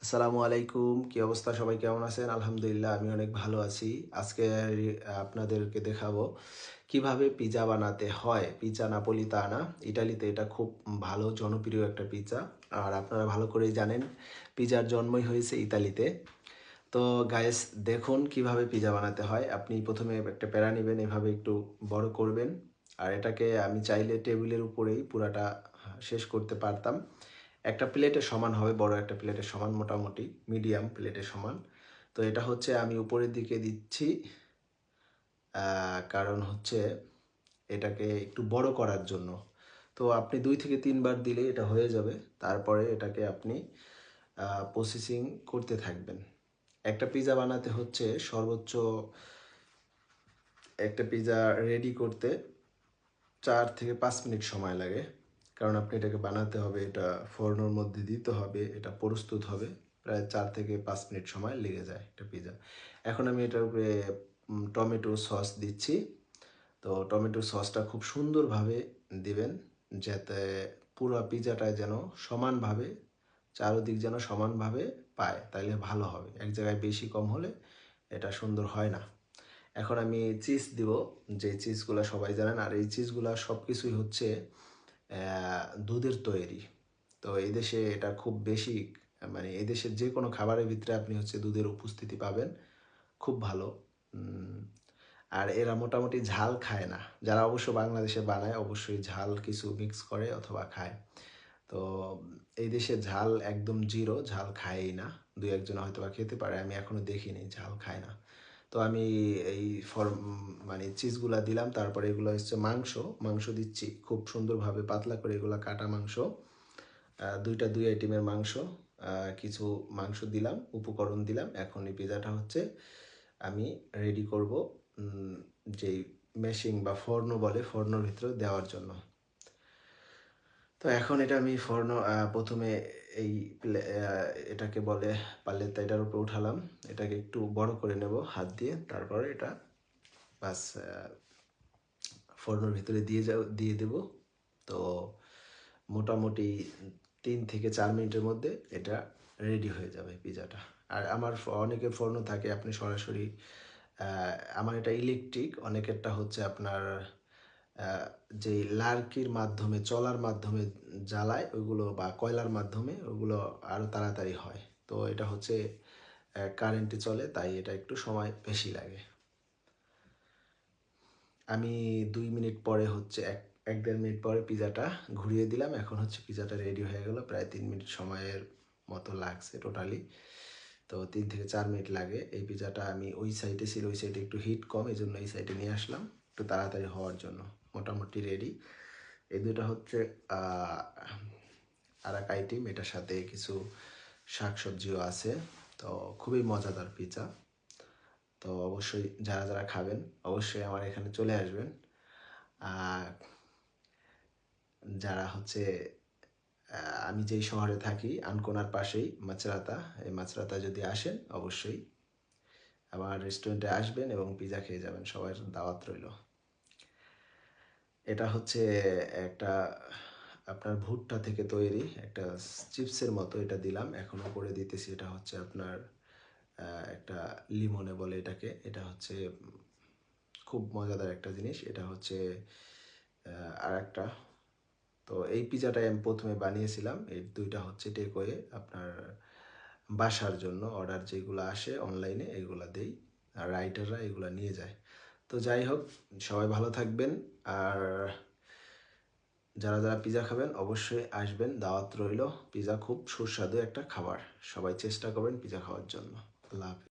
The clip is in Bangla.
আসসালামু আলাইকুম। কি অবস্থা? সবাই কেমন আছেন? আলহামদুলিল্লাহ আমি অনেক ভালো আছি। আজকে আপনাদেরকে দেখাবো কিভাবে পিজ্জা বানাতে হয়। পিজ্জা নাপোলিতানা। ইটালিতে এটা খুব ভালো জনপ্রিয় একটা পিজ্জা। আর আপনারা ভালো করেই জানেন পিজ্জার জন্মই হয়েছে ইতালিতে। তো গাইস দেখুন কিভাবে পিজ্জা বানাতে হয়। আপনি ১ম এ একটা প্যারা নিবেন, এভাবে একটু বড় করবেন। আর এটাকে আমি চাইলে টেবিলের উপরেই পুরাটা শেষ করতে পারতাম। একটা প্লেটের সমান হবে, বড় একটা প্লেটের সমান, মোটামুটি মিডিয়াম প্লেটের সমান। তো এটা হচ্ছে আমি উপরের দিকে দিচ্ছি, কারণ হচ্ছে এটাকে একটু বড় করার জন্য। তো আপনি ২ থেকে ৩ বার দিলে এটা হয়ে যাবে। তারপরে এটাকে আপনি প্রসেসিং করতে থাকবেন। একটা পিজ্জা বানাতে হচ্ছে সর্বোচ্চ একটা পিজ্জা রেডি করতে ৪ থেকে ৫ মিনিট সময় লাগে। কারণ আপনি এটাকে বানাতে হবে, এটা ফোড়নোর মধ্যে দিতে হবে, এটা প্রস্তুত হবে। প্রায় ৪ থেকে ৫ মিনিট সময় লেগে যায় একটা পিজ্জা। এখন আমি এটার উপরে টমেটো সস দিচ্ছি। তো টমেটো সসটা খুব সুন্দরভাবে দিবেন, যাতে পুরো পিজ্জাটায় যেন সমানভাবে, চারদিক যেন সমানভাবে পায়, তাইলে ভালো হবে। এক জায়গায় বেশি কম হলে এটা সুন্দর হয় না। এখন আমি চিজ দিব, যে চিজগুলা সবাই জানেন। আর এই চিজগুলা সব কিছুই হচ্ছে দুধের তৈরি। তো এই দেশে এটা খুব বেশি, মানে এই দেশের যে কোনো খাবারের ভিতরে আপনি হচ্ছে দুধের উপস্থিতি পাবেন। খুব ভালো। উম, আর এরা মোটামুটি ঝাল খায় না। যারা অবশ্য বাংলাদেশে বানায় অবশ্যই ঝাল কিছু মিক্স করে অথবা খায়। তো এই দেশে ঝাল একদম জিরো, ঝাল খায়ই না। দুই একজন হয়তো বা খেতে পারে, আমি এখনো দেখিনি, ঝাল খায় না। তো আমি এই মানে চিজগুলা দিলাম, তারপরে এগুলো হচ্ছে মাংস। মাংস দিচ্ছি খুব সুন্দরভাবে পাতলা করে, এগুলা কাটা মাংস। দুই আইটেমের মাংস, কিছু মাংস দিলাম, উপকরণ দিলাম। এখন এই পিজাটা হচ্ছে আমি রেডি করব, যেই মেশিং বা ফর্ন বলে, ফর্নোর ভিতরে দেওয়ার জন্য। তো এখন এটা আমি ফর্ন, প্রথমে এই এটাকে বলে পাল্লেত্তা, এটার উপরে উঠালাম। এটাকে একটু বড় করে নেব হাত দিয়ে, তারপরে এটা বাস ফোড়নোর ভিতরে দিয়ে দেব। তো মোটামুটি ৩ থেকে ৪ মিনিটের মধ্যে এটা রেডি হয়ে যাবে পিজাটা। আর আমার অনেকের ফোড়নো থাকে আপনি সরাসরি, আমার এটা ইলেকট্রিক, অনেকেরটা হচ্ছে আপনার যে লার্কির মাধ্যমে, চলার মাধ্যমে জ্বালায় ওইগুলো, বা কয়লার মাধ্যমে ওগুলো আরও তাড়াতাড়ি হয়। তো এটা হচ্ছে কারেন্টে চলে, তাই এটা একটু সময় বেশি লাগে। আমি ২ মিনিট পরে হচ্ছে ১-১.৫ মিনিট পরে পিজাটা ঘুরিয়ে দিলাম। এখন হচ্ছে পিজাটা রেডি হয়ে গেল। প্রায় ৩ মিনিট সময়ের মতো লাগছে টোটালি। তো ৩ থেকে ৪ মিনিট লাগে। এই পিজাটা আমি ওই সাইডে ছিল, ওই সাইডে একটু হিট কম, এজন্য এই সাইডে নিয়ে আসলাম একটু তাড়াতাড়ি হওয়ার জন্য। মোটামুটি রেডি। এই ২টা হচ্ছে আ আরেক আইটেম। এটার সাথে কিছু শাকসবজিও আছে। তো খুবই মজাদার পিজা। তো অবশ্যই যারা খাবেন অবশ্যই আমার এখানে চলে আসবেন। আর যারা হচ্ছে, আমি যেই শহরে থাকি আনকোনার পাশেই মাছরাতা, এই মাছরাতা যদি আসেন অবশ্যই আমার রেস্টুরেন্টে আসবেন এবং পিজা খেয়ে যাবেন। সবার দাওয়াত রইল। এটা হচ্ছে একটা আপনার ভুট্টা থেকে তৈরি একটা চিপসের মতো, এটা দিলাম। এখন উপরে দিতেছি, এটা হচ্ছে আপনার একটা লিমনে বলে এটাকে। এটা হচ্ছে খুব মজাদার একটা জিনিস। এটা হচ্ছে আরেকটা। তো এই পিজাটাই আমি ১ম এ বানিয়েছিলাম। এই ২ টা হচ্ছে টেকওয়ে, আপনার বাসার জন্য অর্ডার যেগুলো আসে অনলাইনে এগুলা দেই। আর রাইটাররা এগুলা নিয়ে যায়। তো যাই হোক, সবাই ভালো থাকবেন। আর যারা পিজা খাবেন অবশ্যই আসবেন, দাওয়াত রইল। পিজা খুব সুস্বাদু একটা খাবার। সবাই চেষ্টা করবেন পিজা খাওয়ার জন্য। আল্লাহ হাফেজ।